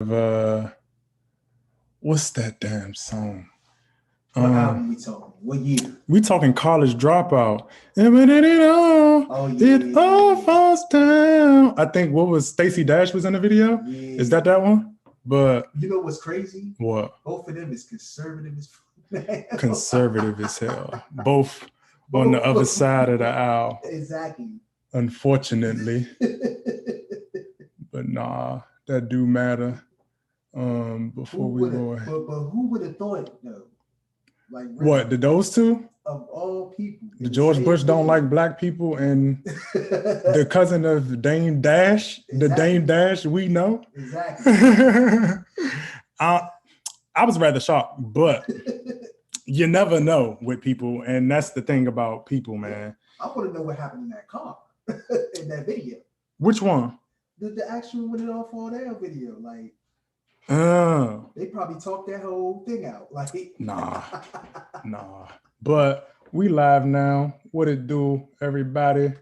What's that damn song? What album we talking? What year? We talking College Dropout. And when Oh it all yeah, falls down. I think what was Stacey Dash was in the video. Is yeah. that one? But You know what's crazy? what? Both of them is conservative as fuck. Conservative as hell. Both on the Both other of side of the them. aisle, Exactly. unfortunately. But nah, that do matter. Who Before we would have? go, But who would have thought though? Like really, what did those two? of all people The in the George Bush same don't video. like black people, and the cousin of Dame Dash, the Dame Exactly. Dash we know. Exactly. I, I was rather shocked, but you never know with people, and that's the thing about people, Yeah. man. I want to know what happened in that car in that video. Which one? The actual when it all fall down video. Like Uh, they probably talked that whole thing out. Like nah, nah. But we live now. What it do, everybody?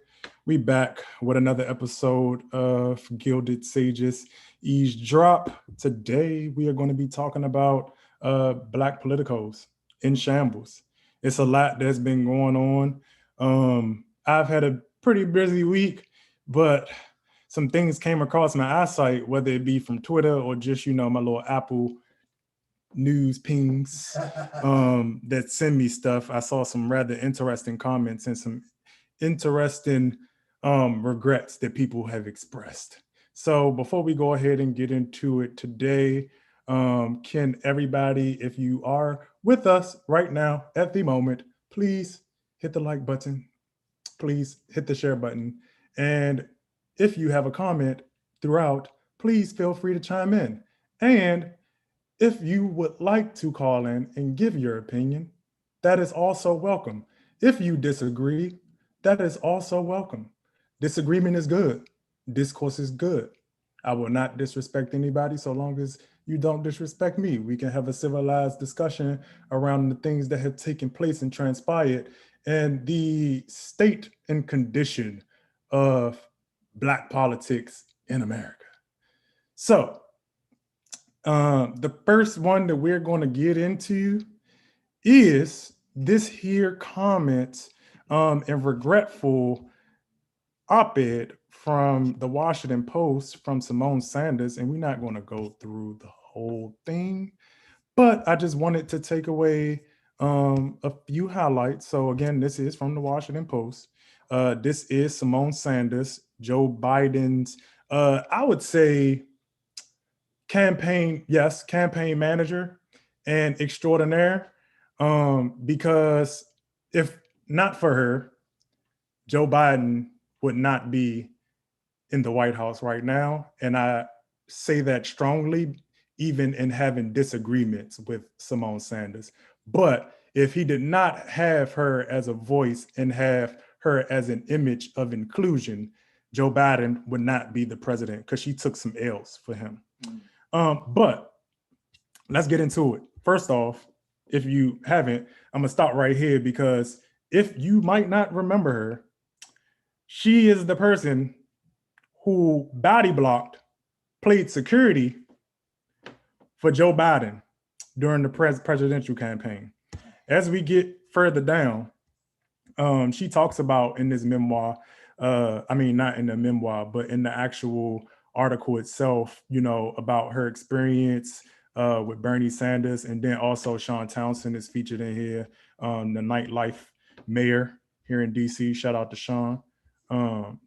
We back with another episode of Gilded Sages Eavesdrop. Today we are going to be talking about Black Politicos in Shambles. It's a lot that's been going on. I've had a pretty busy week, but some things came across my eyesight, whether it be from Twitter or just, my little Apple news pings that send me stuff. I saw some rather interesting comments and some interesting regrets that people have expressed. So before we go ahead and get into it today, can everybody, if you are with us right now at the moment, please hit the like button, please hit the share button, and if you have a comment throughout, please feel free to chime in. And if you would like to call in and give your opinion, that is also welcome. If you disagree, that is also welcome. Disagreement is good. Discourse is good. I will not disrespect anybody so long as you don't disrespect me. We can have a civilized discussion around the things that have taken place and transpired and the state and condition of Black politics in America. So, the first one that we're going to get into is this here comment and regretful op-ed from the Washington Post from Symone Saunders, and we're not going to go through the whole thing, but I just wanted to take away a few highlights. So again, this is from the Washington Post. This is Symone Saunders, Joe Biden's, I would say, campaign manager and extraordinaire. Because if not for her, Joe Biden would not be in the White House right now. And I say that strongly, even in having disagreements with Symone Saunders. But if he did not have her as a voice and have her as an image of inclusion, Joe Biden would not be the president because she took some L's for him. But let's get into it. First off, if you haven't, I'm gonna stop right here because if you might not remember her, she is the person who body blocked, played security for Joe Biden during the presidential campaign. As we get further down, she talks about in this memoir, I mean, not in the memoir, but in the actual article itself, about her experience with Bernie Sanders. And then also Sean Townsend is featured in here, the nightlife mayor here in DC. Shout out to Sean.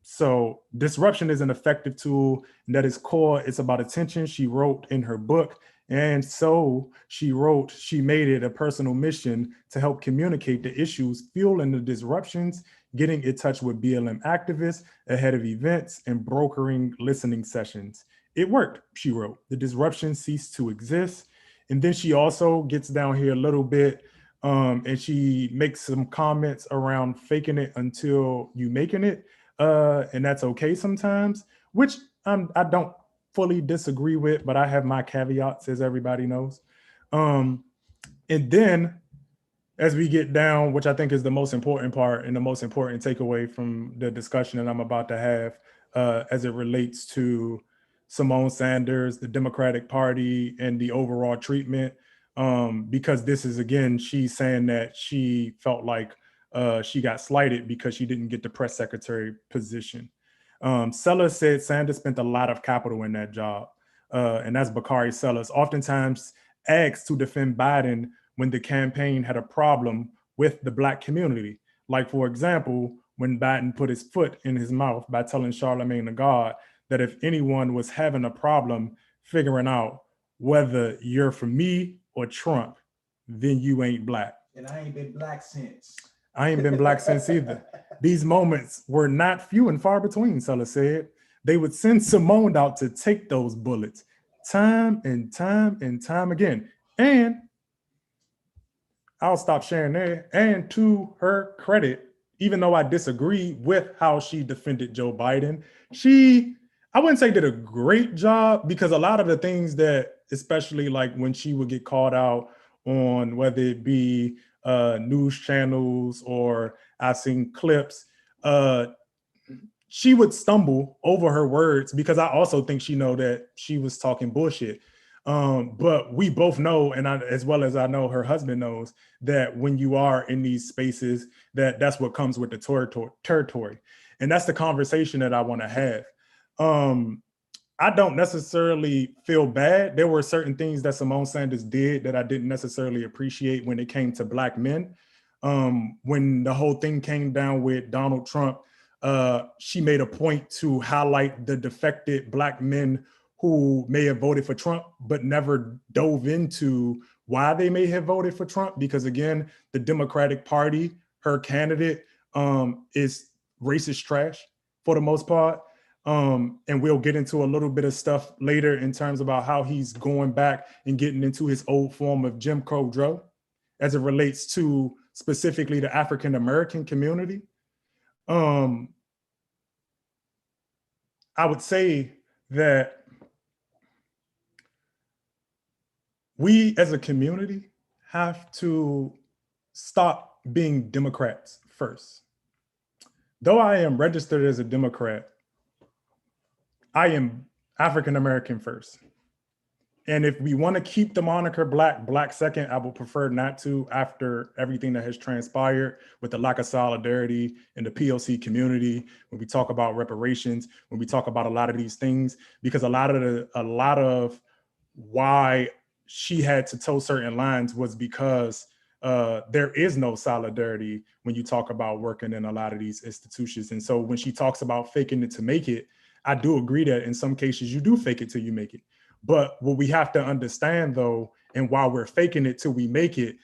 So disruption is an effective tool and that is core. It's about attention. She wrote in her book. And so she made it a personal mission to help communicate the issues fueling the disruptions, getting in touch with BLM activists ahead of events, and brokering listening sessions. It worked, she wrote. The disruption ceased to exist. And then she also gets down here a little bit and she makes some comments around faking it until you making it. And that's okay sometimes, which I don't fully disagree with, but I have my caveats, as everybody knows. Um, and then as we get down, which I think is the most important part and the most important takeaway from the discussion that I'm about to have, as it relates to Symone Saunders, the Democratic Party, and the overall treatment. Because this is, again, she's saying that she felt like she got slighted because she didn't get the press secretary position. Sellers said Sanders spent a lot of capital in that job. And that's Bakari Sellers, oftentimes asked to defend Biden when the campaign had a problem with the Black community. Like, for example, when Biden put his foot in his mouth by telling Charlemagne the God that if anyone was having a problem figuring out whether you're for me or Trump, then you ain't Black. And I ain't been Black since. I ain't been Black since either. These moments were not few and far between, Sellers said. They would send Symone out to take those bullets time and time and time again. And I'll stop sharing there. And to her credit, even though I disagree with how she defended Joe Biden, I wouldn't say did a great job, because a lot of the things that, especially like when she would get called out on whether it be news channels or I've seen clips, she would stumble over her words, because I also think she know that she was talking bullshit. But we both know, and as well as I know her husband knows, that when you are in these spaces, that's what comes with the territory. And that's the conversation that I want to have. I don't necessarily feel bad. There were certain things that Symone Saunders did that I didn't necessarily appreciate when it came to Black men. When the whole thing came down with Donald Trump, she made a point to highlight the defected Black men who may have voted for Trump, but never dove into why they may have voted for Trump. Because again, the Democratic Party, her candidate, is racist trash for the most part. And we'll get into a little bit of stuff later in terms about how he's going back and getting into his old form of Jim Crow as it relates to specifically the African-American community. I would say that we as a community have to stop being Democrats first. Though I am registered as a Democrat, I am African-American first. And if we want to keep the moniker Black second, I would prefer not to, after everything that has transpired with the lack of solidarity in the POC community, when we talk about reparations, when we talk about a lot of these things, because a lot of why she had to toe certain lines was because there is no solidarity when you talk about working in a lot of these institutions. And so when she talks about faking it to make it, I do agree that in some cases you do fake it till you make it. But what we have to understand though, and while we're faking it till we make it,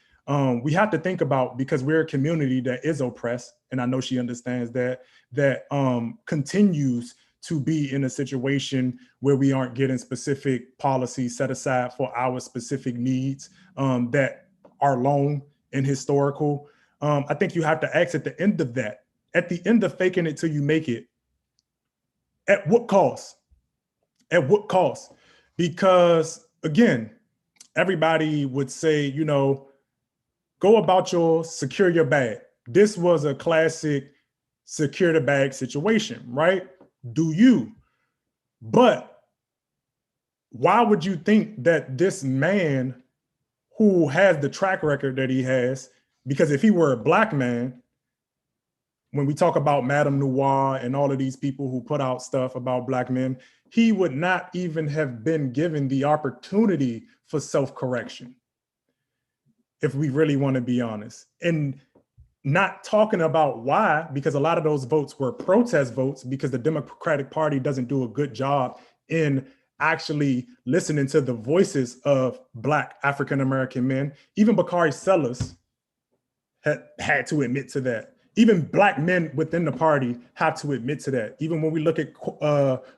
we have to think about, because we're a community that is oppressed, and I know she understands that continues to be in a situation where we aren't getting specific policies set aside for our specific needs that are long and historical. I think you have to ask at the end of that, at the end of faking it till you make it, at what cost? At what cost? Because again, everybody would say, go about secure your bag. This was a classic secure the bag situation, right? Do you? But why would you think that this man who has the track record that he has, because if he were a Black man, when we talk about Madame Noir and all of these people who put out stuff about Black men, he would not even have been given the opportunity for self-correction, if we really want to be honest. And not talking about why, because a lot of those votes were protest votes, because the Democratic Party doesn't do a good job in actually listening to the voices of Black African-American men. Even Bakari Sellers had to admit to that. Even Black men within the party have to admit to that. Even when we look at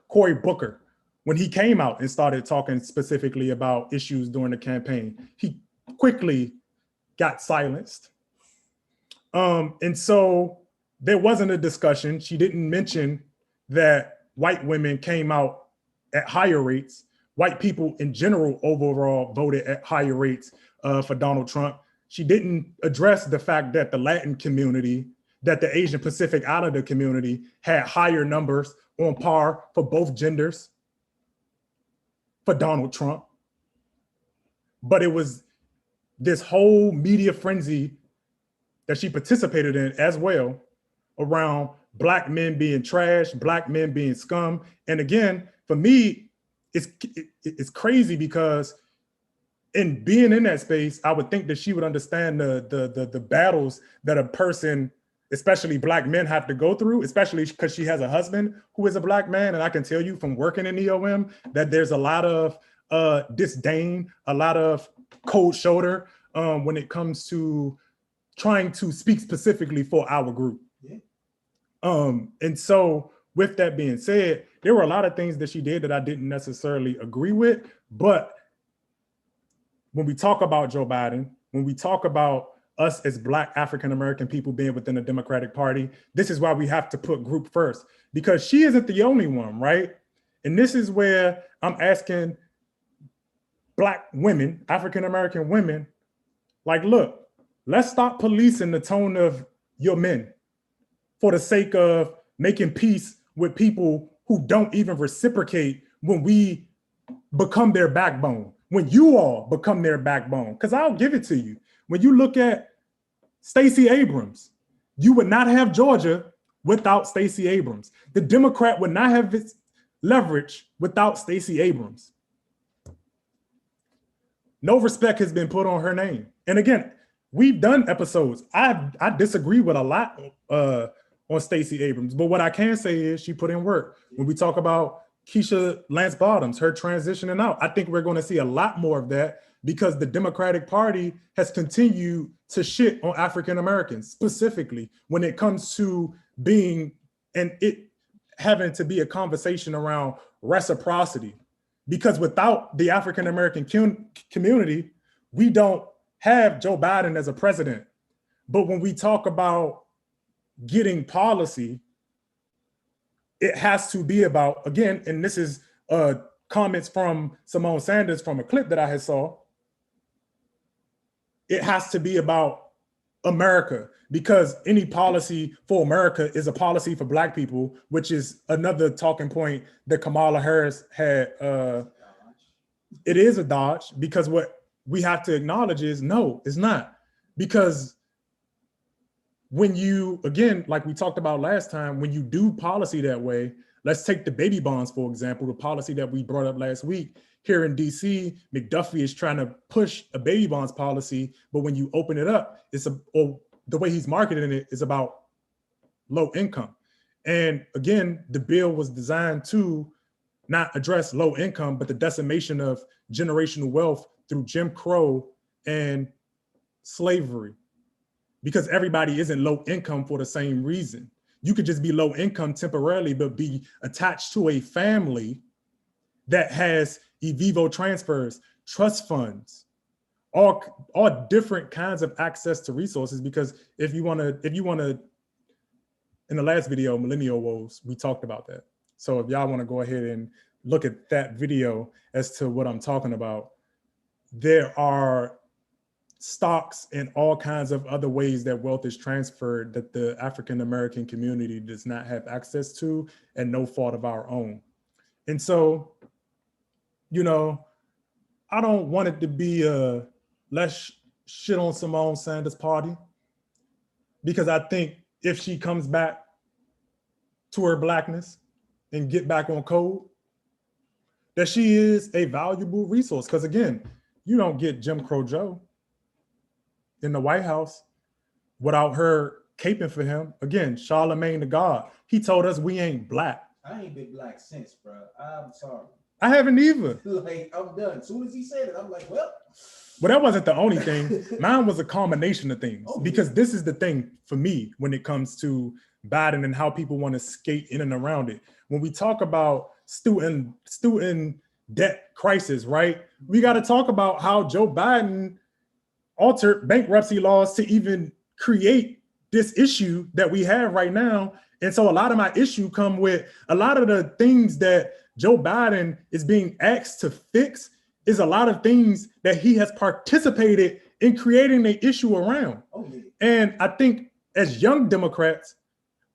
Cory Booker, when he came out and started talking specifically about issues during the campaign, he quickly got silenced. And so there wasn't a discussion. She didn't mention that white women came out at higher rates. White people in general overall voted at higher rates for Donald Trump. She didn't address the fact that the Latin community, that the Asian Pacific Islander community had higher numbers on par for both genders. for Donald Trump. But it was this whole media frenzy that she participated in as well around Black men being trash, Black men being scum. And again, for me, it's crazy because in being in that space, I would think that she would understand the battles that a person, especially Black men, have to go through, especially because she has a husband who is a Black man. And I can tell you from working in EOM that there's a lot of disdain, a lot of cold shoulder when it comes to trying to speak specifically for our group. Yeah. And so with that being said, there were a lot of things that she did that I didn't necessarily agree with, but when we talk about Joe Biden, when we talk about us as Black African-American people being within the Democratic Party, this is why we have to put group first, because she isn't the only one, right? And this is where I'm asking Black women, African-American women, like, look, let's stop policing the tone of your men for the sake of making peace with people who don't even reciprocate when we become their backbone, when you all become their backbone. Because I'll give it to you. When you look at Stacey Abrams, you would not have Georgia without Stacey Abrams. The Democrat would not have its leverage without Stacey Abrams. No respect has been put on her name. And again, we've done episodes. I disagree with a lot on Stacey Abrams, but what I can say is she put in work. When we talk about Keisha Lance Bottoms, her transitioning out, I think we're going to see a lot more of that because the Democratic Party has continued to shit on African Americans, specifically when it comes to being and it having to be a conversation around reciprocity. Because without the African American community, we don't have Joe Biden as a president. But when we talk about getting policy, it has to be about, again, and this is comments from Symone Saunders from a clip that I had saw, it has to be about America, because any policy for America is a policy for Black people, which is another talking point that Kamala Harris had. It is a dodge, because what we have to acknowledge is, no, it's not. Because when you, again, like we talked about last time, when you do policy that way, let's take the baby bonds, for example, the policy that we brought up last week. Here in DC, McDuffie is trying to push a baby bonds policy, but when you open it up, or the way he's marketing it is about low income. And again, the bill was designed to not address low income, but the decimation of generational wealth through Jim Crow and slavery. Because everybody isn't low income for the same reason. You could just be low income temporarily, but be attached to a family that has Evivo transfers, trust funds, all different kinds of access to resources. Because if you want to, in the last video, Millennial Woes, we talked about that. So if y'all want to go ahead and look at that video as to what I'm talking about, there are stocks and all kinds of other ways that wealth is transferred that the African-American community does not have access to, and no fault of our own. And so, you know, I don't want it to be a let's shit on Symone Saunders party, because I think if she comes back to her Blackness and get back on code, that she is a valuable resource. Because again, you don't get Jim Crow Joe in the White House without her caping for him. Again, Charlemagne the God, he told us we ain't Black. I ain't been Black since, bro. I'm sorry. I haven't either. Like, I'm done. As soon as he said it, I'm like, well. But that wasn't the only thing. Mine was a combination of things. Because this is the thing for me when it comes to Biden and how people want to skate in and around it. When we talk about student debt crisis, right? We got to talk about how Joe Biden altered bankruptcy laws to even create this issue that we have right now. And so a lot of my issue come with a lot of the things that Joe Biden is being asked to fix is a lot of things that he has participated in creating the issue around. And I think as young Democrats,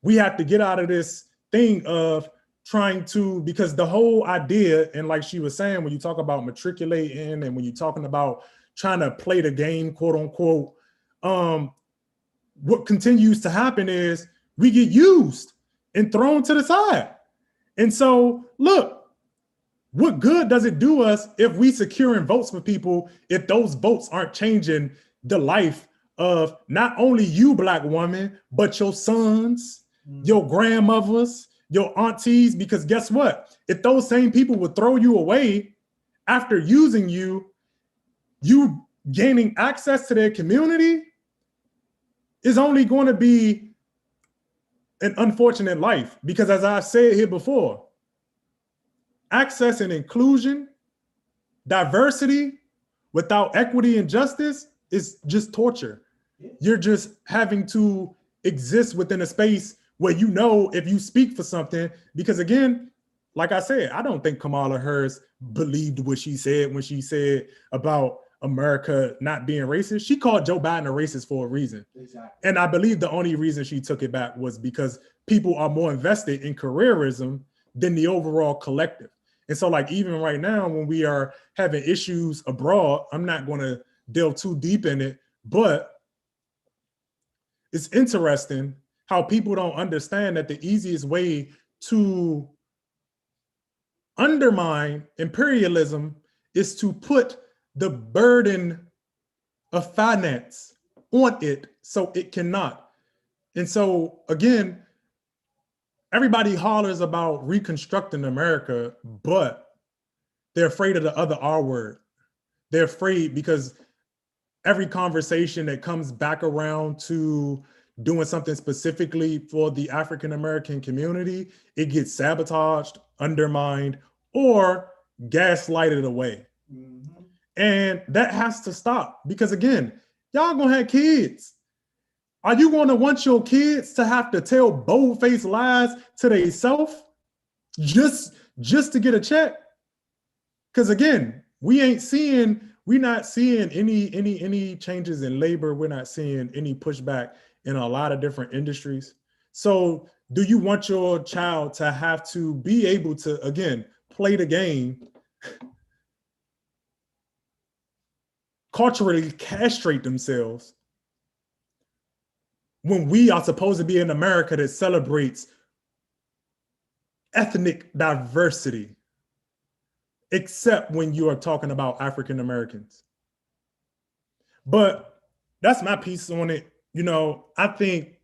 we have to get out of this thing of trying to, because the whole idea, and like she was saying, when you talk about matriculating and when you're talking about trying to play the game, quote unquote, what continues to happen is we get used and thrown to the side. And so, look, what good does it do us if we securing votes for people if those votes aren't changing the life of not only you, Black woman, but your sons, your grandmothers, your aunties? Because guess what? If those same people would throw you away after using you, you gaining access to their community is only going to be an unfortunate life. Because as I said here before, access and inclusion, diversity without equity and justice is just torture. You're just having to exist within a space where you know if you speak for something, because again, like I said, I don't think Kamala Harris believed what she said when she said about America not being racist. She called Joe Biden a racist for a reason. Exactly. And I believe the only reason she took it back was because people are more invested in careerism than the overall collective. And so like even right now when we are having issues abroad, I'm not going to delve too deep in it, but it's interesting how people don't understand that the easiest way to undermine imperialism is to put the burden of finance on it so it cannot. And so again, everybody hollers about reconstructing America, but they're afraid of the other R word. They're afraid because every conversation that comes back around to doing something specifically for the African-American community, it gets sabotaged, undermined, or gaslighted away. Mm-hmm. And that has to stop because again, y'all gonna have kids. Are you gonna want your kids to have to tell bold-faced lies to themselves just to get a check? Because again, we're not seeing any changes in labor. We're not seeing any pushback in a lot of different industries. So do you want your child to have to be able to, again, play the game, culturally castrate themselves when we are supposed to be in America that celebrates ethnic diversity, except when you are talking about African Americans? But that's my piece on it. You know, I think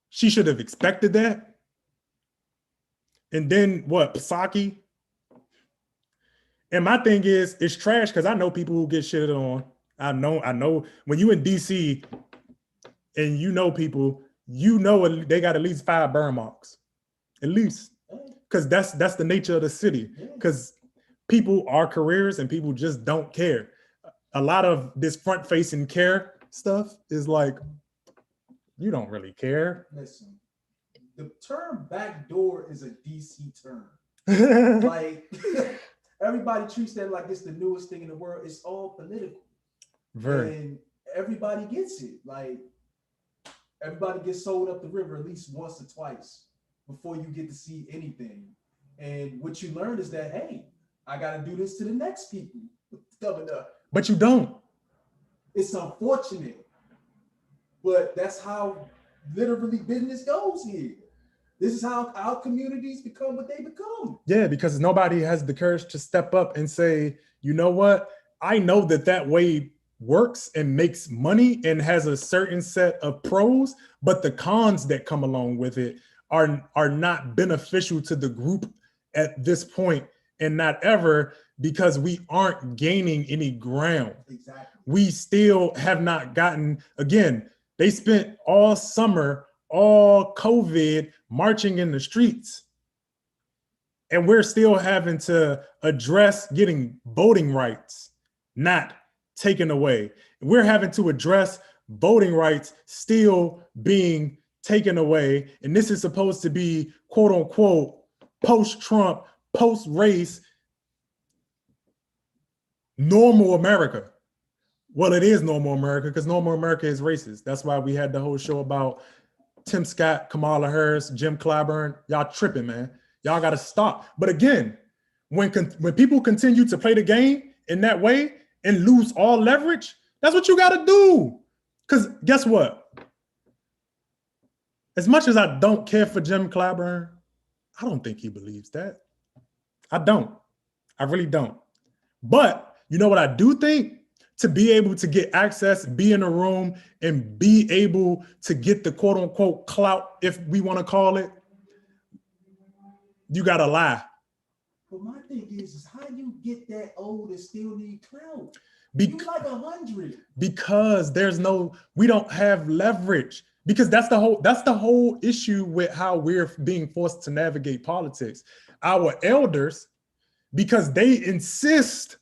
she should have expected that. And then what, Psaki? And my thing is, it's trash because I know people who get shitted on. I know when you in DC and you know people, you know they got at least 5 burn marks. At least. Because that's the nature of the city. Because people are careers and people just don't care. A lot of this front-facing care stuff is like, you don't really care. Listen, the term backdoor is a DC term. Like, everybody treats that like it's the newest thing in the world. It's all political. Very. And everybody gets it. Like, everybody gets sold up the river at least once or twice before you get to see anything. And what you learn is that, hey, I got to do this to the next people coming up. But you don't. It's unfortunate, but that's how literally business goes here. This is how our communities become what they become. Yeah, because nobody has the courage to step up and say, you know what? I know that way works and makes money and has a certain set of pros, but the cons that come along with it are not beneficial to the group at this point and not ever, because we aren't gaining any ground. Exactly. We still have not gotten, again, they spent all summer, all COVID, marching in the streets. And we're still having to address getting voting rights not taken away. We're having to address voting rights still being taken away. And this is supposed to be, quote unquote, post-Trump, post-race, normal America. Well, it is normal America because normal America is racist. That's why we had the whole show about Tim Scott, Kamala Harris, Jim Clyburn, y'all tripping, man. Y'all got to stop. But again, when people continue to play the game in that way and lose all leverage, that's what you got to do. Because guess what? As much as I don't care for Jim Clyburn, I don't think he believes that. I don't. I really don't. But you know what I do think? To be able to get access, be in a room, and be able to get the quote unquote clout, if we want to call it, you gotta lie. But my thing is how you get that old and still need clout? You like 100. Because we don't have leverage. Because that's the whole issue with how we're being forced to navigate politics. Our elders, because they insist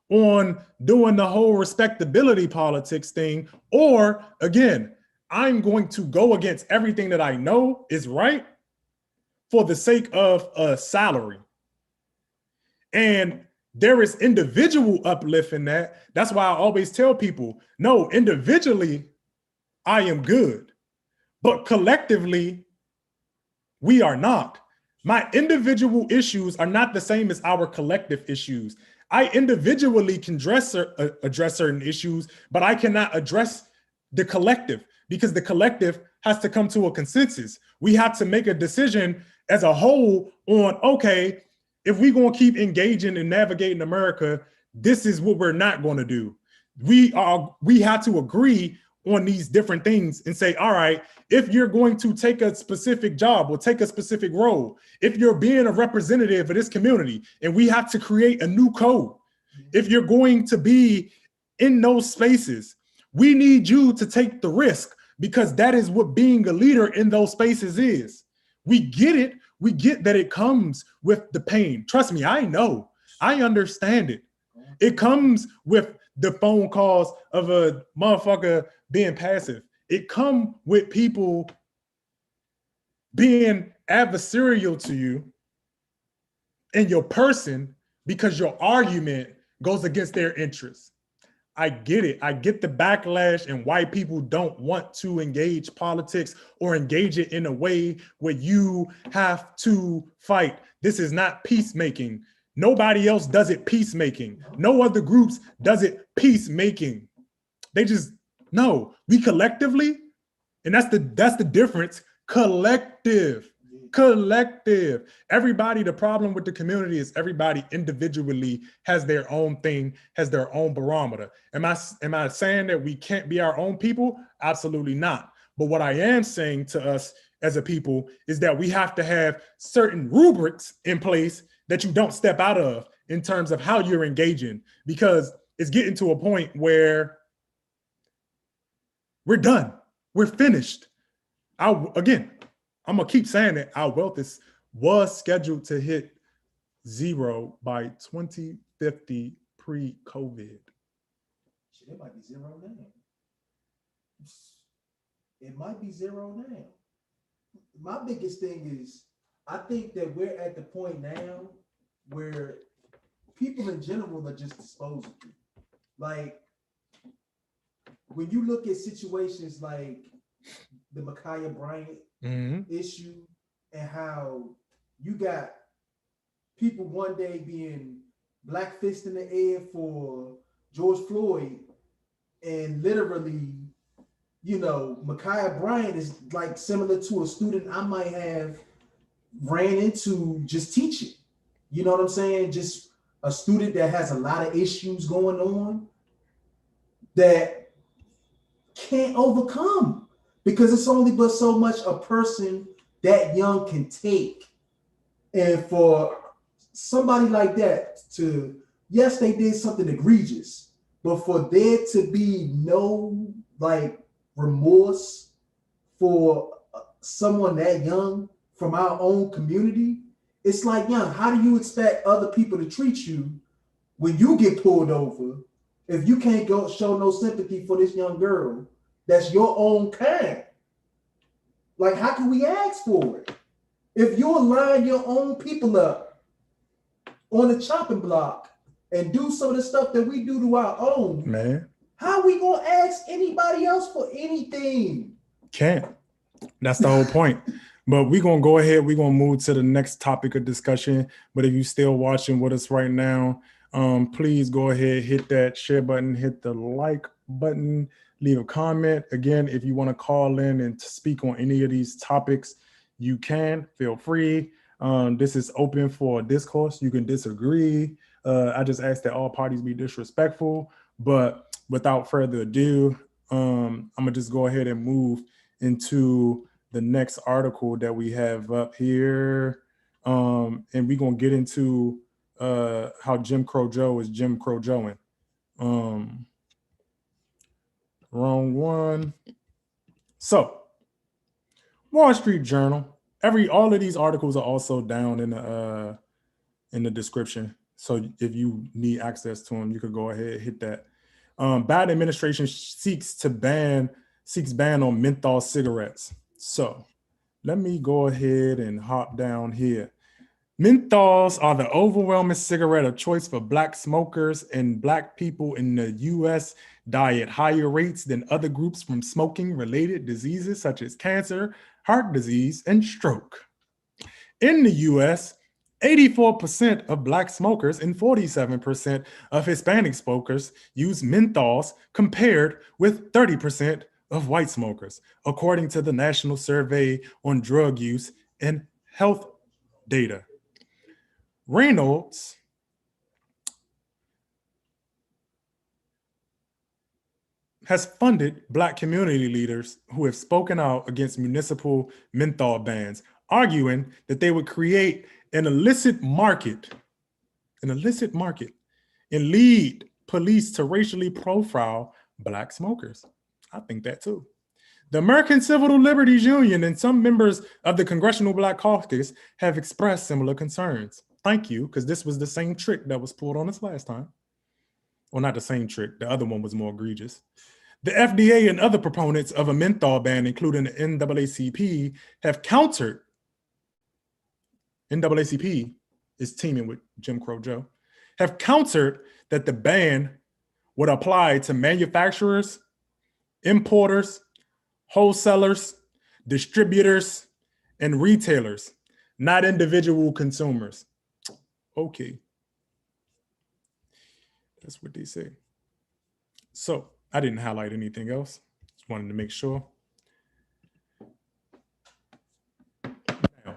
on doing the whole respectability politics thing, or again, I'm going to go against everything that I know is right for the sake of a salary. And there is individual uplift in that. That's why I always tell people, no, individually, I am good, but collectively, we are not. My individual issues are not the same as our collective issues. I individually can address certain issues, but I cannot address the collective because the collective has to come to a consensus. We have to make a decision as a whole on, okay, if we're going to keep engaging and navigating America, this is what we're not going to do. We have to agree on these different things and say, all right, if you're going to take a specific job or take a specific role, if you're being a representative of this community, and we have to create a new code, if you're going to be in those spaces, we need you to take the risk because that is what being a leader in those spaces is. We get it. We get that it comes with the pain. Trust me, I know. I understand it. It comes with the phone calls of a motherfucker being passive. It comes with people being adversarial to you and your person because your argument goes against their interests. I get it. I get the backlash and why people don't want to engage politics or engage it in a way where you have to fight. This is not peacemaking. Nobody else does it peacemaking. No other groups does it peacemaking. They just, no, we collectively, and that's the difference, collective. Everybody, the problem with the community is everybody individually has their own thing, has their own barometer. Am I saying that we can't be our own people? Absolutely not. But what I am saying to us as a people is that we have to have certain rubrics in place that you don't step out of in terms of how you're engaging, because it's getting to a point where we're done. We're finished. I'm gonna keep saying that our wealth was scheduled to hit zero by 2050 pre-COVID. Shit, it might be zero now. It might be zero now. My biggest thing is, I think that we're at the point now where people in general are just disposable. Like, when you look at situations like the Ma'Khia Bryant issue and how you got people one day being black fist in the air for George Floyd, and literally, you know, Ma'Khia Bryant is like similar to a student I might have ran into just teaching. You know what I'm saying? Just a student that has a lot of issues going on that can't overcome, because it's only but so much a person that young can take. And for somebody like that to, yes, they did something egregious, but for there to be no like remorse for someone that young from our own community, it's like, young, how do you expect other people to treat you when you get pulled over if you can't go show no sympathy for this young girl that's your own kind? Like, how can we ask for it? If you'll line your own people up on the chopping block and do some of the stuff that we do to our own, man, how we gonna ask anybody else for anything? Can't. That's the whole point. But we're going to go ahead. We're going to move to the next topic of discussion. But if you're still watching with us right now, please go ahead, hit that share button, hit the like button, leave a comment. Again, if you want to call in and speak on any of these topics, you can. Feel free. This is open for discourse. You can disagree. I just ask that all parties be disrespectful. But without further ado, I'm going to just go ahead and move into the next article that we have up here. And we're going to get into how Jim Crow Joe is Jim Crow Joeing. Wrong one. So, Wall Street Journal. All of these articles are also down in the description. So if you need access to them, you could go ahead and hit that. Biden administration seeks ban on menthol cigarettes. So let me go ahead and hop down here. Menthols are the overwhelming cigarette of choice for Black smokers, and Black people in the U.S. die at higher rates than other groups from smoking-related diseases such as cancer, heart disease, and stroke. In the U.S., 84% of Black smokers and 47% of Hispanic smokers use menthols, compared with 30% of white smokers, according to the National Survey on Drug Use and Health Data. Reynolds has funded Black community leaders who have spoken out against municipal menthol bans, arguing that they would create an illicit market, and lead police to racially profile Black smokers. I think that too. The American Civil Liberties Union and some members of the Congressional Black Caucus have expressed similar concerns. Thank you, because this was the same trick that was pulled on us last time. Well, not the same trick. The other one was more egregious. The FDA and other proponents of a menthol ban, including the NAACP, have countered. NAACP is teaming with Jim Crow Joe, have countered that the ban would apply to manufacturers, importers, wholesalers, distributors, and retailers, not individual consumers. Okay. That's what they say. So I didn't highlight anything else. Just wanted to make sure. Now,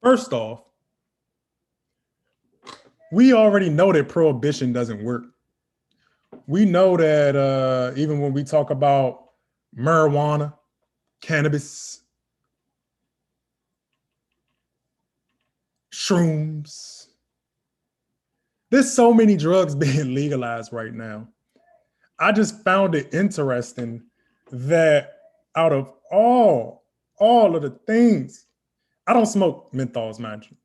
first off, we already know that prohibition doesn't work. We know that even when we talk about marijuana, cannabis, shrooms, there's so many drugs being legalized right now. I just found it interesting that out of all of the things, I don't smoke menthols, mind you.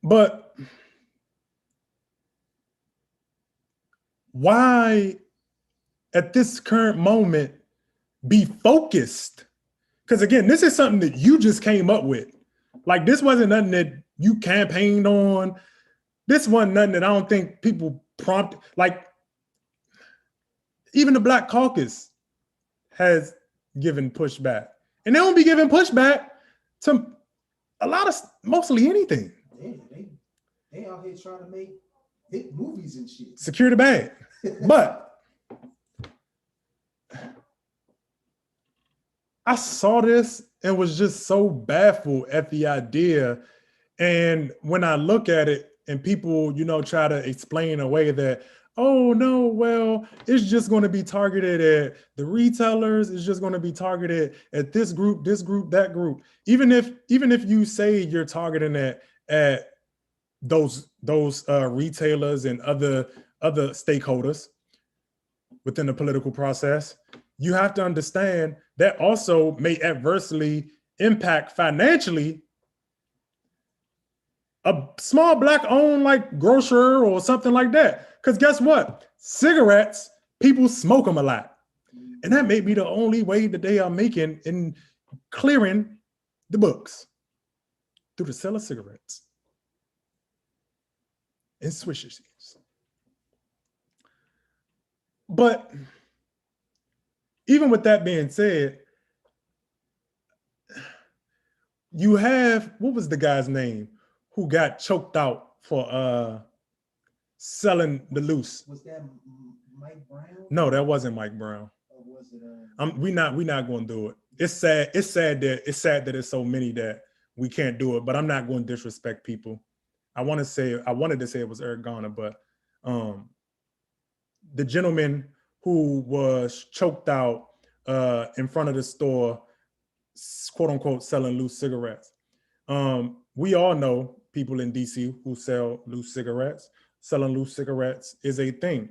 But why, at this current moment, be focused? Because again, this is something that you just came up with. Like, this wasn't nothing that you campaigned on. This wasn't nothing that I don't think people prompted. Like, even the Black Caucus has given pushback. And they don't be giving pushback to mostly anything. They out here trying to make hit movies and shit. Secure the bag. But I saw this and was just so baffled at the idea. And when I look at it and people, try to explain away that, oh no, well, it's just going to be targeted at the retailers. It's just going to be targeted at this group, that group. Even if you say you're targeting at those retailers and other stakeholders within the political process, you have to understand that also may adversely impact financially a small Black-owned like grocer or something like that. Because guess what? Cigarettes, people smoke them a lot. And that may be the only way that they are making in clearing the books, through the sale of cigarettes and swishes. But even with that being said, you have, what was the guy's name who got choked out for selling the loose? Was that Mike Brown? No, that wasn't Mike Brown. Or was it? We not going to do it. It's sad. It's sad that it's so many that we can't do it. But I'm not going to disrespect people. I wanted to say it was Eric Garner, but the gentleman who was choked out in front of the store, quote unquote, selling loose cigarettes. We all know people in DC who sell loose cigarettes. Selling loose cigarettes is a thing.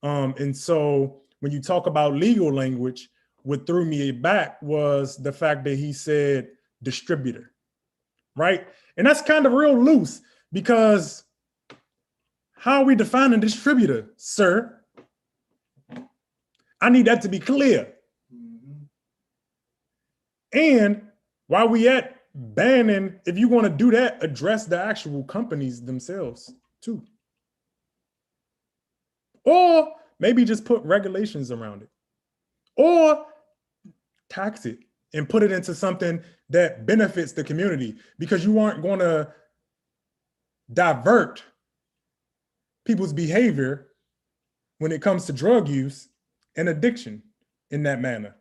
And so when you talk about legal language, what threw me back was the fact that he said distributor, right? And that's kind of real loose, because how are we defining distributor, sir? I need that to be clear. Mm-hmm. And while we at banning, if you want to do that, address the actual companies themselves too. Or maybe just put regulations around it. Or tax it and put it into something that benefits the community, because you aren't going to divert people's behavior when it comes to drug use and addiction in that manner,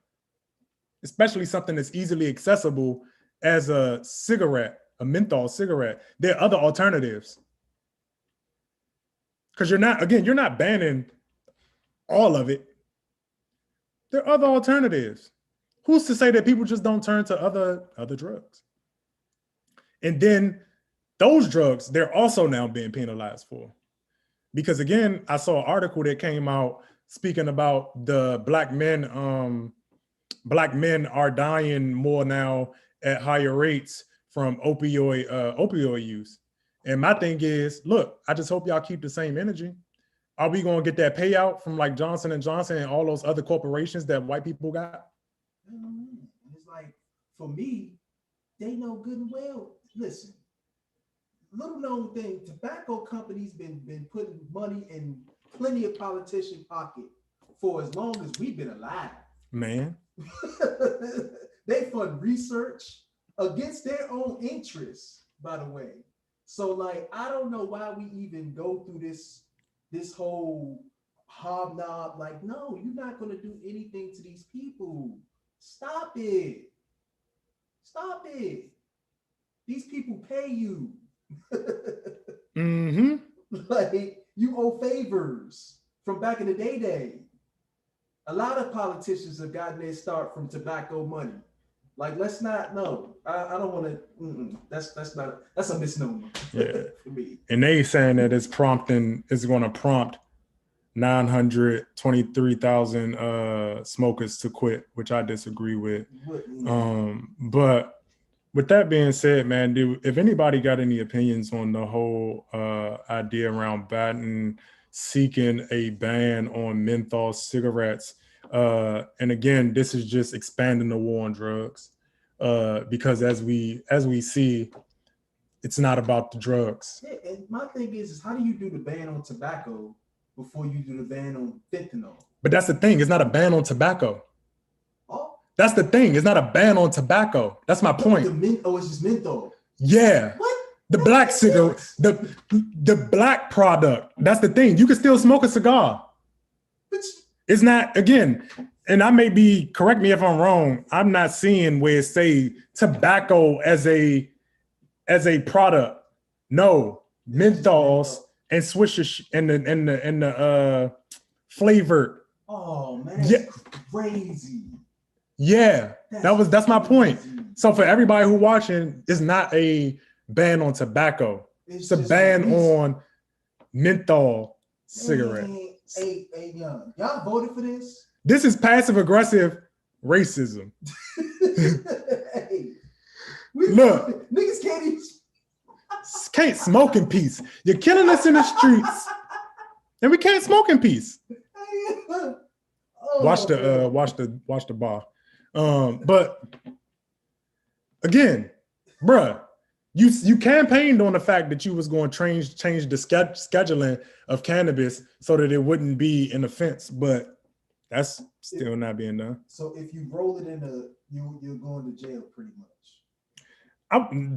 especially something that's easily accessible as a cigarette, a menthol cigarette. There are other alternatives. Because you're not banning all of it. There are other alternatives. Who's to say that people just don't turn to other drugs? And then those drugs, they're also now being penalized for. Because again, I saw an article that came out speaking about the black men are dying more now at higher rates from opioid use. And my thing is, look, I just hope y'all keep the same energy. Are we going to get that payout from like Johnson & Johnson and all those other corporations that white people got? It's like, for me, they know good and well. Listen, little known thing, tobacco companies been putting money in plenty of politician pocket for as long as we've been alive. Man. They fund research against their own interests, by the way. So like, I don't know why we even go through this whole hobnob. Like, no, you're not going to do anything to these people. Stop it. Stop it. These people pay you. Mm-hmm. Like, you owe favors from back in the day. A lot of politicians have gotten their start from tobacco money. Like, let's not, no, I don't want to, that's a misnomer. Yeah. For me. And they saying that it's going to prompt 923,000 smokers to quit, which I disagree with. But with that being said, man, if anybody got any opinions on the whole idea around Biden seeking a ban on menthol cigarettes, and again, this is just expanding the war on drugs, because as we see, it's not about the drugs. Yeah, and my thing is how do you do the ban on tobacco before you do the ban on fentanyl? But that's the thing. It's not a ban on tobacco. Oh, that's the thing. It's not a ban on tobacco. That's my point. It's just menthol. Yeah. What? The black cigarette, the black product. That's the thing. You can still smoke a cigar. It's not, again, and I may be, correct me if I'm wrong, I'm not seeing where it say tobacco as a product. No, menthols and swishers and the flavored. Oh man, that's crazy. Yeah, that's my point. So for everybody who watching, it's not a ban on tobacco. It's a ban on menthol cigarette. Hey, young, y'all voted for this? This is passive aggressive racism. Hey, look, niggas can't smoke in peace. You're killing us in the streets, and we can't smoke in peace. Watch the bar. But again, bruh, you campaigned on the fact that you was going to change the scheduling of cannabis so that it wouldn't be an offense. But That's still not being done. So if you roll it in you're going to jail pretty much.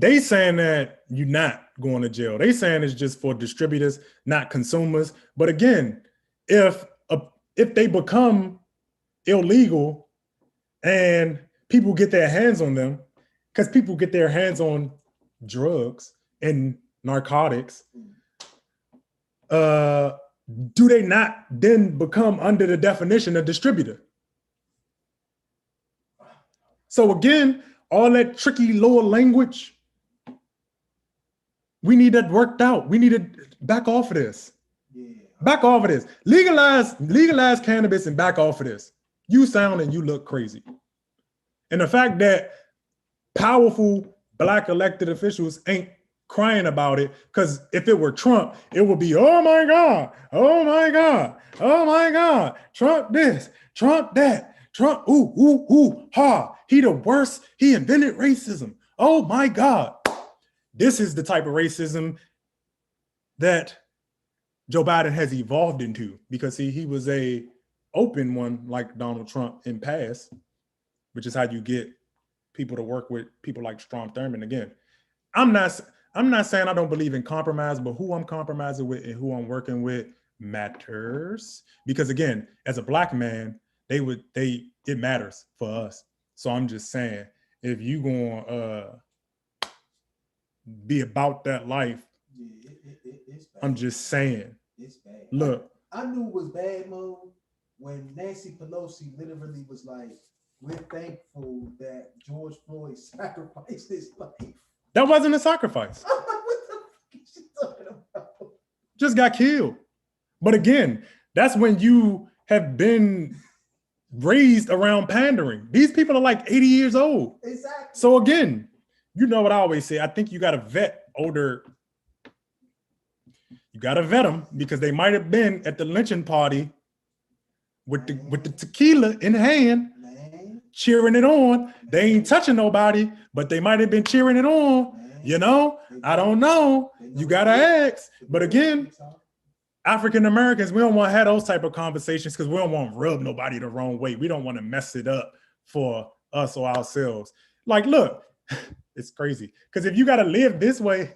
They saying that you're not going to jail. They saying it's just for distributors, not consumers. But again, if they become illegal and people get their hands on them, because people get their hands on drugs and narcotics, do they not then become under the definition of distributor? So again, all that tricky lower language, we need that worked out. We need to back off of this. Yeah. Back off of this. Legalize cannabis and back off of this. You sound and you look crazy. And the fact that powerful Black elected officials ain't crying about it, because if it were Trump, it would be, oh my God, oh my God, oh my God, Trump this, Trump that, Trump, ha, he the worst, he invented racism. Oh my God. This is the type of racism that Joe Biden has evolved into, because he was a open one like Donald Trump in past, which is how you get people to work with people like Strom Thurmond. Again, I'm not saying I don't believe in compromise, but who I'm compromising with and who I'm working with matters. Because again, as a Black man, it matters for us. So I'm just saying, if you gonna be about that life, it's bad. I'm just saying. It's bad. Look, I knew it was bad, Mo, when Nancy Pelosi literally was like, "We're thankful that George Floyd sacrificed his life." That wasn't a sacrifice. What the fuck is she talking about? Just got killed. But again, that's when you have been raised around pandering. These people are like 80 years old. Exactly. So again, you know what I always say, I think you got to vet older. You got to vet them, because they might have been at the lynching party with the tequila in hand, cheering it on. They ain't touching nobody, but they might have been cheering it on. You know, I don't know. You got to ask. But again, African Americans, we don't want to have those type of conversations, because we don't want to rub nobody the wrong way. We don't want to mess it up for us or ourselves. Like, look, it's crazy, because if you got to live this way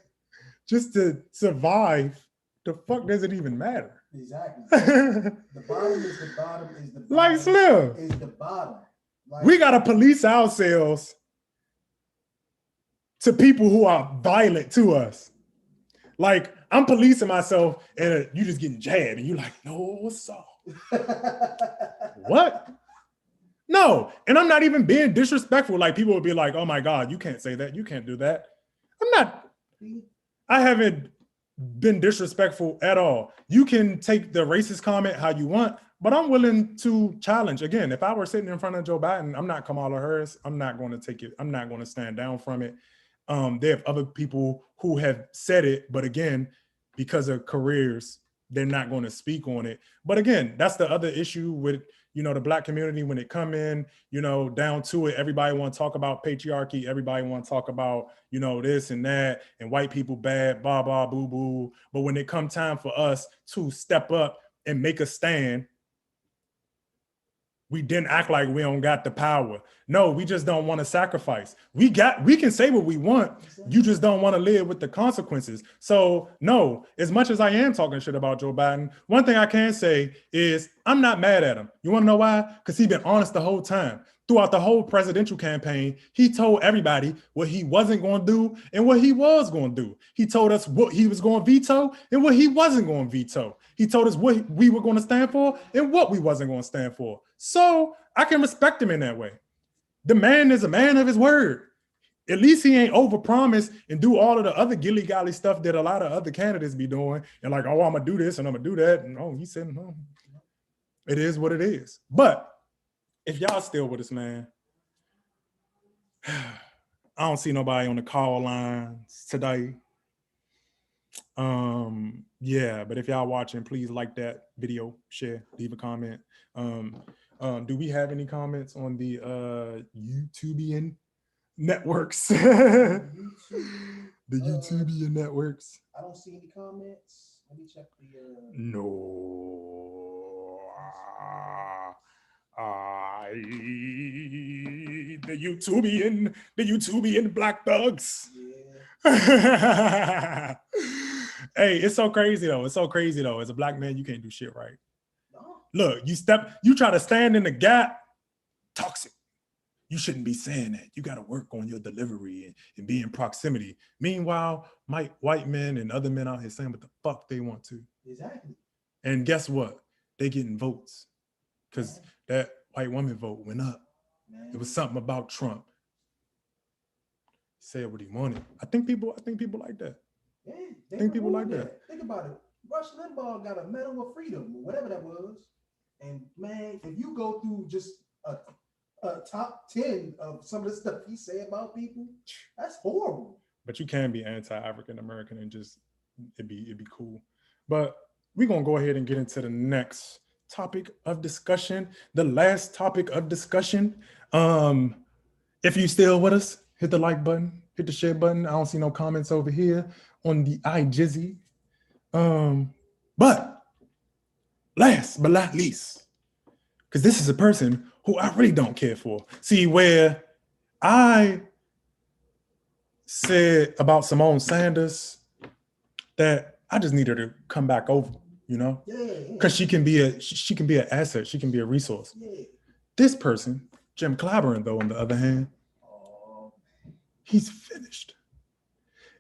just to survive, the fuck does it even matter? Exactly. The bottom is the bottom is the bottom. Like Slim. Is the bottom. Like, we got to police ourselves to people who are violent to us. Like, I'm policing myself and you just getting jabbed and you like, no, what's up? What? No. And I'm not even being disrespectful. Like, people would be like, oh my God, you can't say that. You can't do that. I haven't been disrespectful at all. You can take the racist comment how you want, but I'm willing to challenge. Again, if I were sitting in front of Joe Biden, I'm not Kamala Harris. I'm not going to take it. I'm not going to stand down from it. They have other people who have said it, but again, because of careers, they're not going to speak on it. But again, that's the other issue with, you know, the Black community. When it come in, you know, down to it, everybody want to talk about patriarchy. Everybody want to talk about, you know, this and that, and white people bad, blah, blah, boo, boo. But when it come time for us to step up and make a stand, we didn't act like we don't got the power. No, we just don't want to sacrifice. We can say what we want. You just don't want to live with the consequences. So no, as much as I am talking shit about Joe Biden, one thing I can say is I'm not mad at him. You want to know why? Because he's been honest the whole time. Throughout the whole presidential campaign, he told everybody what he wasn't going to do and what he was going to do. He told us what he was going to veto and what he wasn't going to veto. He told us what we were going to stand for and what we wasn't going to stand for. So I can respect him in that way. The man is a man of his word. At least he ain't overpromise and do all of the other gilly-golly stuff that a lot of other candidates be doing. And like, oh, I'm going to do this and I'm going to do that. And oh, he said, no, it is what it is. But if y'all still with us, man, I don't see nobody on the call lines today. Yeah, but if y'all watching, please like that video, share, leave a comment. Do we have any comments on the YouTubian networks? The YouTubian networks. I don't see any comments. Let me check the. No. The YouTubian black thugs. Yeah. Hey, it's so crazy though. It's so crazy though. As a black man, you can't do shit right. No. Look, you try to stand in the gap, toxic. You shouldn't be saying that. You got to work on your delivery and be in proximity. Meanwhile, white men and other men out here saying what the fuck they want to. Exactly. And guess what? They getting votes because that white woman vote went up. Man. It was something about Trump. He said what he wanted. I think people like that. Yeah, I think people like that. Think about it. Rush Limbaugh got a Medal of Freedom, or whatever that was. And man, if you go through just a top 10 of some of the stuff he said about people, that's horrible. But you can be anti-African American and just it'd be cool. But we're gonna go ahead and get into the next topic of discussion, the last topic of discussion. If you still with us, hit the like button, hit the share button. I don't see no comments over here on the iJizzy. But last but not least, because this is a person who I really don't care for. See, where I said about Symone Saunders that I just need her to come back over, you know, because she can be an asset, she can be a resource. Yeah. This person, Jim Clyburn, though, on the other hand, he's finished.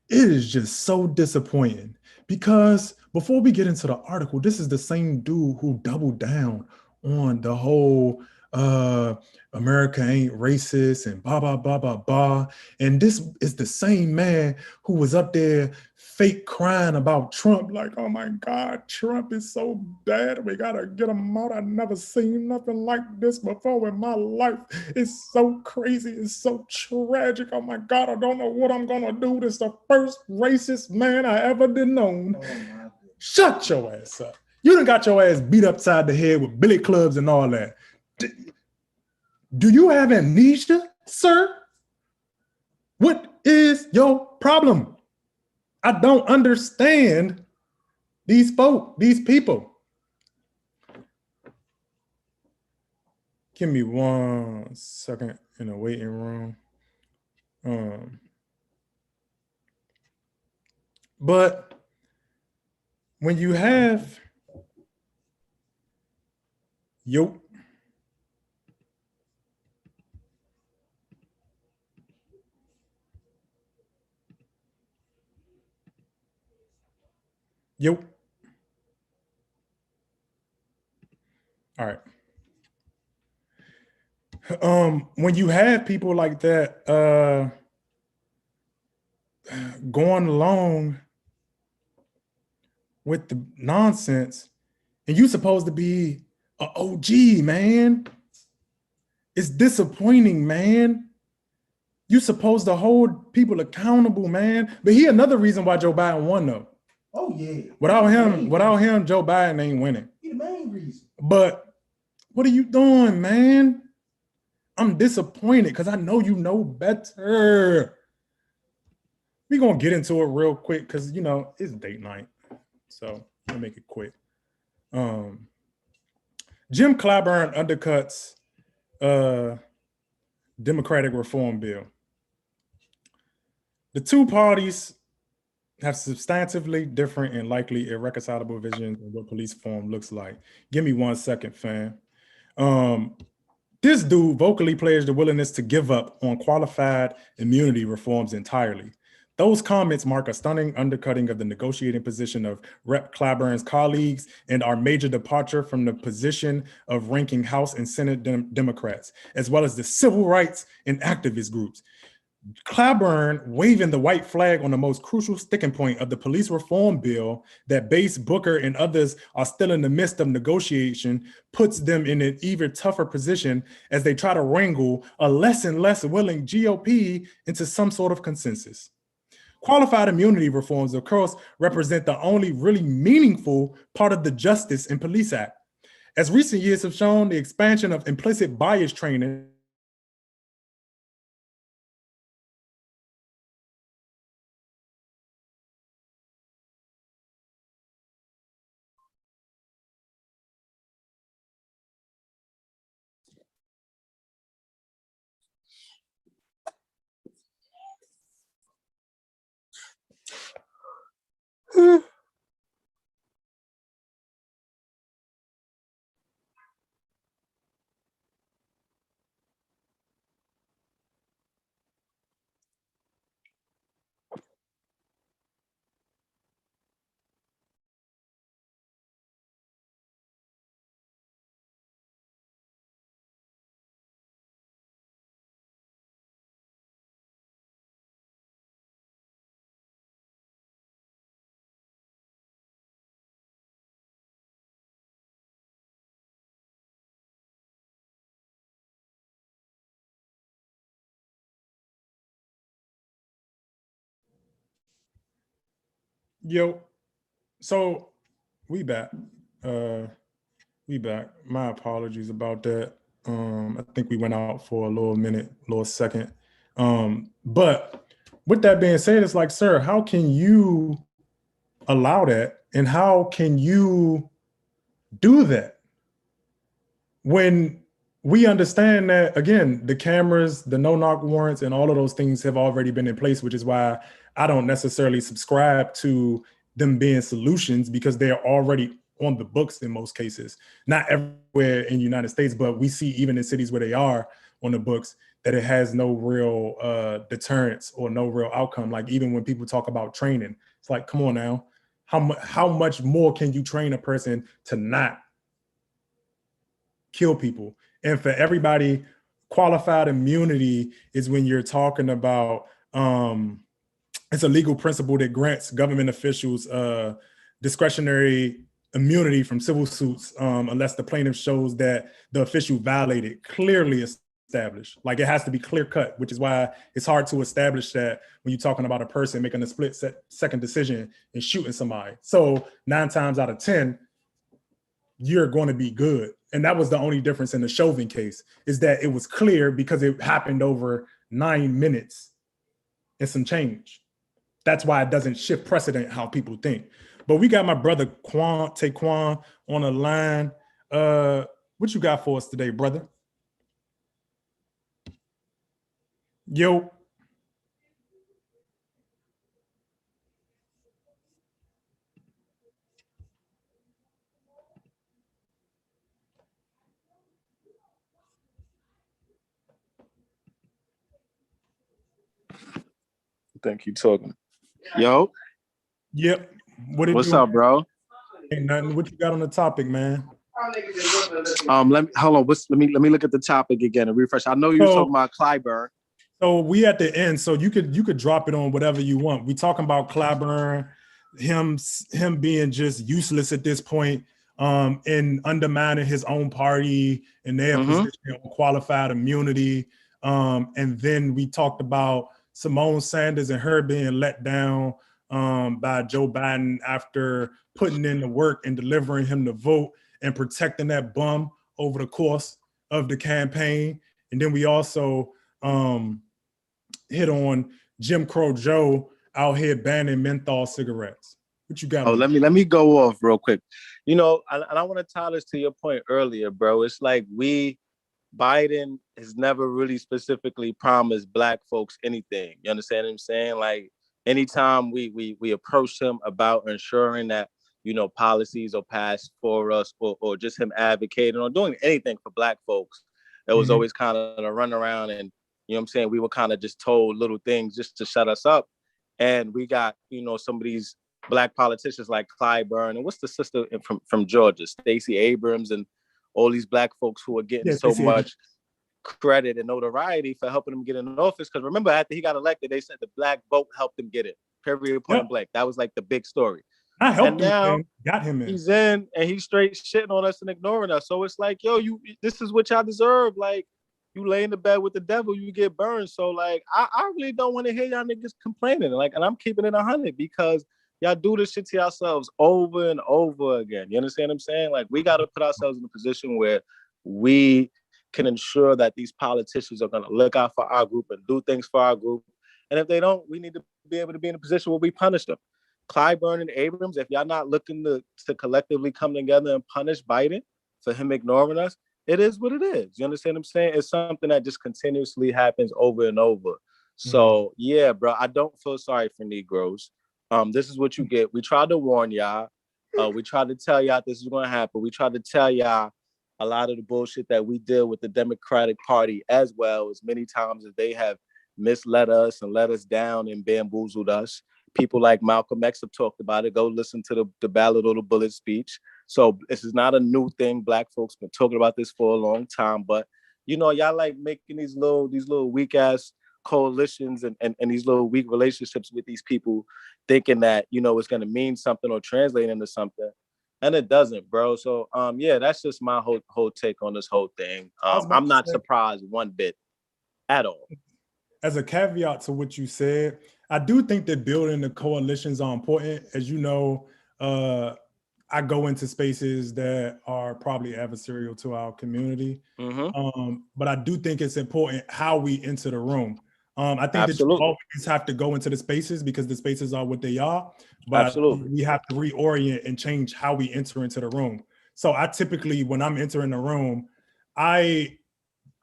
It is just so disappointing because before we get into the article, this is the same dude who doubled down on the whole America ain't racist and blah, blah, blah, blah, blah. And this is the same man who was up there fake crying about Trump, like, oh my God, Trump is so bad. We gotta get him out. I've never seen nothing like this before in my life. It's so crazy. It's so tragic. Oh my God, I don't know what I'm gonna do. This is the first racist man I ever did known. Oh, shut your ass up. You done got your ass beat upside the head with billy clubs and all that. Do you have amnesia, sir? What is your problem? I don't understand these people. Give me 1 second in the waiting room. But when you have all right. When you have people like that going along with the nonsense, and you supposed to be an OG, man. It's disappointing, man. You supposed to hold people accountable, man. But he another reason why Joe Biden won, though. Oh yeah. Without him, Joe Biden ain't winning. He the main reason. But what are you doing, man? I'm disappointed because I know you know better. We're gonna get into it real quick because you know it's date night. So I'll make it quick. Jim Clyburn undercuts Democratic reform bill. The two parties have substantively different and likely irreconcilable visions of what police reform looks like. Give me 1 second, fam. This dude vocally pledged the willingness to give up on qualified immunity reforms entirely. Those comments mark a stunning undercutting of the negotiating position of Rep. Clyburn's colleagues and our major departure from the position of ranking House and Senate Democrats, as well as the civil rights and activist groups. Clyburn waving the white flag on the most crucial sticking point of the police reform bill that Bass, Booker, and others are still in the midst of negotiation puts them in an even tougher position as they try to wrangle a less and less willing GOP into some sort of consensus. Qualified immunity reforms, of course, represent the only really meaningful part of the Justice and Police Act. As recent years have shown, the expansion of implicit bias training Yo, so we back. We back. My apologies about that. I think we went out for a little second. But with that being said, it's like, sir, how can you allow that? And how can you do that when we understand that, again, the cameras, the no-knock warrants, and all of those things have already been in place, which is why I don't necessarily subscribe to them being solutions, because they're already on the books in most cases. Not everywhere in the United States, but we see even in cities where they are on the books that it has no real deterrence or no real outcome. Like even when people talk about training, it's like, come on now, how much more can you train a person to not kill people? And for everybody, qualified immunity is when you're talking about it's a legal principle that grants government officials discretionary immunity from civil suits unless the plaintiff shows that the official violated clearly established. Like it has to be clear cut, which is why it's hard to establish that when you're talking about a person making a split second decision and shooting somebody. So 9 times out of 10, you're going to be good. And that was the only difference in the Chauvin case, is that it was clear because it happened over 9 minutes and some change. That's why it doesn't shift precedent how people think. But we got my brother Taquan on the line. What you got for us today, brother? Yo. Think you talking. Yo. Yep. What's up, bro? Ain't nothing. What you got on the topic, man? Let me hold on. Let me look at the topic again and refresh. I know you were talking about Clyburn. So we at the end, so you could drop it on whatever you want. We talking about Clyburn, him being just useless at this point, and undermining his own party and their position on qualified immunity. And then we talked about Symone Saunders and her being let down by Joe Biden after putting in the work and delivering him the vote and protecting that bum over the course of the campaign. And then we also hit on Jim Crow Joe out here banning menthol cigarettes. What you got? Oh, let me go off real quick. You know, and I want to tie this to your point earlier, bro. It's like Biden has never really specifically promised Black folks anything. You understand what I'm saying? Like anytime we approach him about ensuring that, you know, policies are passed for us or just him advocating or doing anything for Black folks, it was always kind of a run around and, you know what I'm saying, we were kind of just told little things just to shut us up. And we got, you know, some of these Black politicians like Clyburn and what's the sister from Georgia, Stacey Abrams, and all these Black folks who are getting so much credit and notoriety for helping him get in office. Because remember, after he got elected, they said the Black vote helped him get it. Period, point blank. That was like the big story. I helped him now, got him in. He's in and he's straight shitting on us and ignoring us. So it's like, yo, this is what y'all deserve. Like, you lay in the bed with the devil, you get burned. So like, I really don't want to hear y'all niggas complaining. Like, and I'm keeping it 100 because y'all do this shit to yourselves over and over again. You understand what I'm saying? Like, we got to put ourselves in a position where we can ensure that these politicians are going to look out for our group and do things for our group. And if they don't, we need to be able to be in a position where we punish them. Clyburn and Abrams, if y'all not looking to collectively come together and punish Biden for him ignoring us, it is what it is. You understand what I'm saying? It's something that just continuously happens over and over. So yeah, bro, I don't feel sorry for Negroes. This is what you get. We tried to warn y'all. We tried to tell y'all this is going to happen. We tried to tell y'all a lot of the bullshit that we deal with the Democratic Party as well as many times as they have misled us and let us down and bamboozled us. People like Malcolm X have talked about it. Go listen to the Ballad or the Bullet speech. So this is not a new thing. Black folks been talking about this for a long time. But, you know, y'all like making these little weak ass coalitions and these little weak relationships with these people thinking that, you know, it's going to mean something or translate into something. And it doesn't, bro. So, yeah, that's just my whole take on this whole thing. I'm not surprised one bit at all. As a caveat to what you said, I do think that building the coalitions are important. As you know, I go into spaces that are probably adversarial to our community. But I do think it's important how we enter the room. I think that you always have to go into the spaces because the spaces are what they are. But I think we have to reorient and change how we enter into the room. So I typically, when I'm entering the room, I'm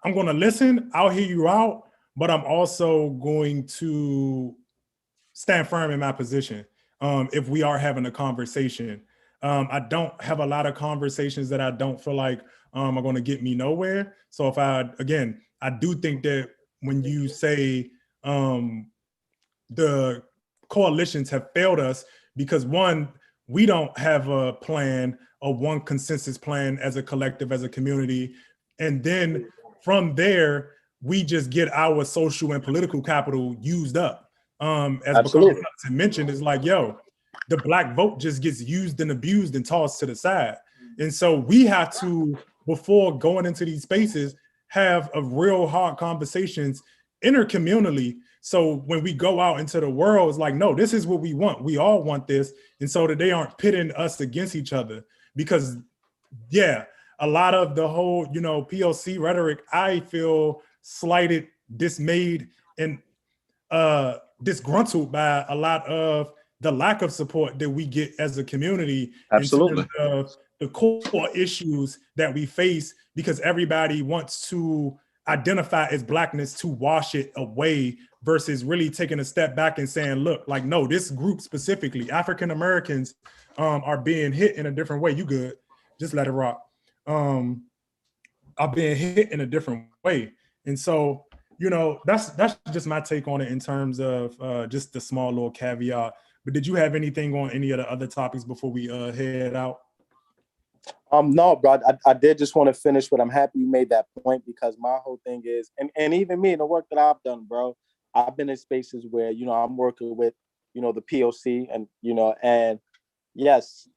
going to listen. I'll hear you out, but I'm also going to stand firm in my position. If we are having a conversation, I don't have a lot of conversations that I don't feel like are going to get me nowhere. So if I do think that when you say the coalitions have failed us because one, we don't have a plan or one consensus plan as a collective, as a community. And then from there, we just get our social and political capital used up. As Bakari mentioned, it's like, yo, the Black vote just gets used and abused and tossed to the side. And so we have to, before going into these spaces, have a real hard conversations intercommunally. So when we go out into the world, it's like, no, this is what we want. We all want this. And so that they aren't pitting us against each other. Because, yeah, a lot of the whole, POC rhetoric, I feel slighted, dismayed, and disgruntled by a lot of the lack of support that we get as a community in terms of the core issues that we face, because everybody wants to identify as Blackness to wash it away versus really taking a step back and saying, look, like, no, this group specifically, African Americans are being hit in a different way. You good, just let it rock. Are being hit in a different way. And so, that's just my take on it in terms of just the small little caveat. But did you have anything on any of the other topics before we head out? No, bro. I did just want to finish, but I'm happy you made that point, because my whole thing is, and even me in the work that I've done, bro, I've been in spaces where, I'm working with, the POC and yes,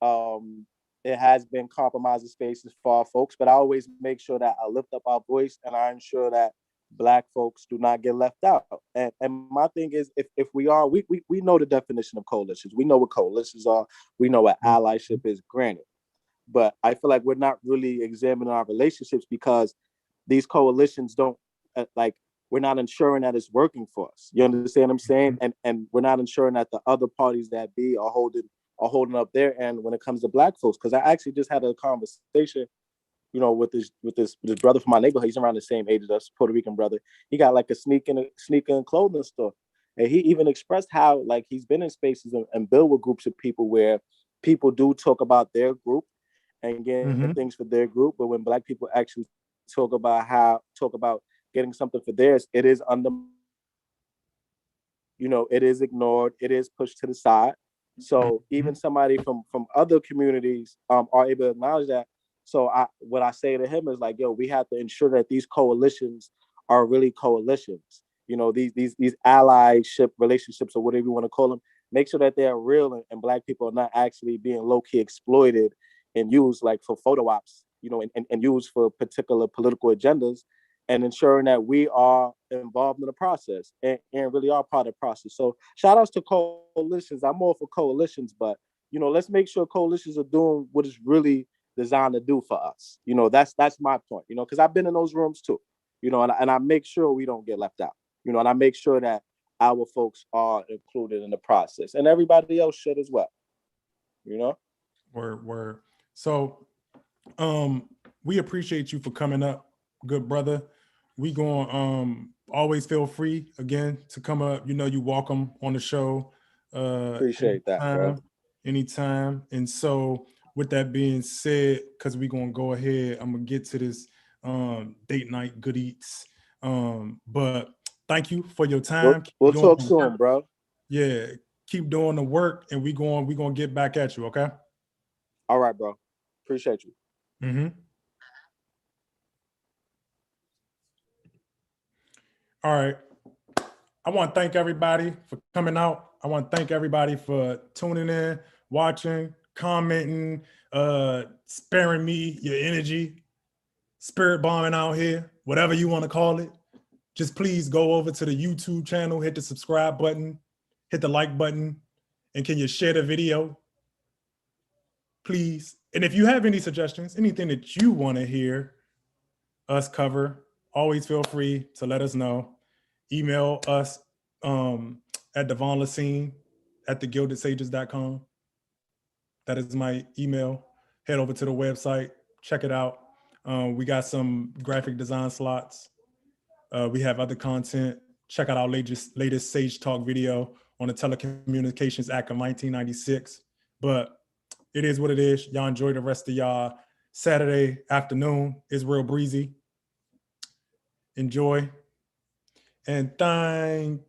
it has been compromising spaces for our folks, but I always make sure that I lift up our voice and I ensure that Black folks do not get left out. And my thing is, if we are, we know the definition of coalitions. We know what coalitions are. We know what allyship is, granted. But I feel like we're not really examining our relationships, because these coalitions don't, we're not ensuring that it's working for us. You understand what I'm saying? And we're not ensuring that the other parties that be are holding up their end when it comes to Black folks. Because I actually just had a conversation, with this brother from my neighborhood. He's around the same age as us, Puerto Rican brother. He got like a sneaker and clothing store. And he even expressed how, like, he's been in spaces and built with groups of people where people do talk about their group and getting things for their group. But when Black people actually talk about getting something for theirs, it is it is ignored, it is pushed to the side. So even somebody from other communities are able to acknowledge that. So what I say to him is like, yo, we have to ensure that these coalitions are really coalitions. These allyship relationships, or whatever you want to call them, make sure that they're real and Black people are not actually being low-key exploited and used like for photo ops, and used for particular political agendas, and ensuring that we are involved in the process and really are part of the process. So shout outs to coalitions. I'm all for coalitions, but, let's make sure coalitions are doing what is really designed to do for us. That's my point, because I've been in those rooms too, and I make sure we don't get left out, and I make sure that our folks are included in the process, and everybody else should as well, Word. So, we appreciate you for coming up, good brother. We going always feel free again to come up. You welcome on the show. Appreciate that, bro. Anytime. And so, with that being said, because we're gonna go ahead, I'm gonna get to this date night good eats. But thank you for your time. We'll talk soon, bro. Yeah, keep doing the work, and we're gonna get back at you, okay? All right, bro. Appreciate you. All right. I want to thank everybody for coming out. I want to thank everybody for tuning in, watching, commenting, sparing me your energy, spirit bombing out here, whatever you want to call it. Just please go over to the YouTube channel, hit the subscribe button, hit the like button, and can you share the video, please? And if you have any suggestions, anything that you want to hear us cover, always feel free to let us know. Email us at devonlacine@thegildedsages.com. That is my email. Head over to the website, check it out. We got some graphic design slots. We have other content. Check out our latest Sage Talk video on the Telecommunications Act of 1996. But it is what it is. Y'all enjoy the rest of y'all Saturday afternoon. It's real breezy. Enjoy. And thank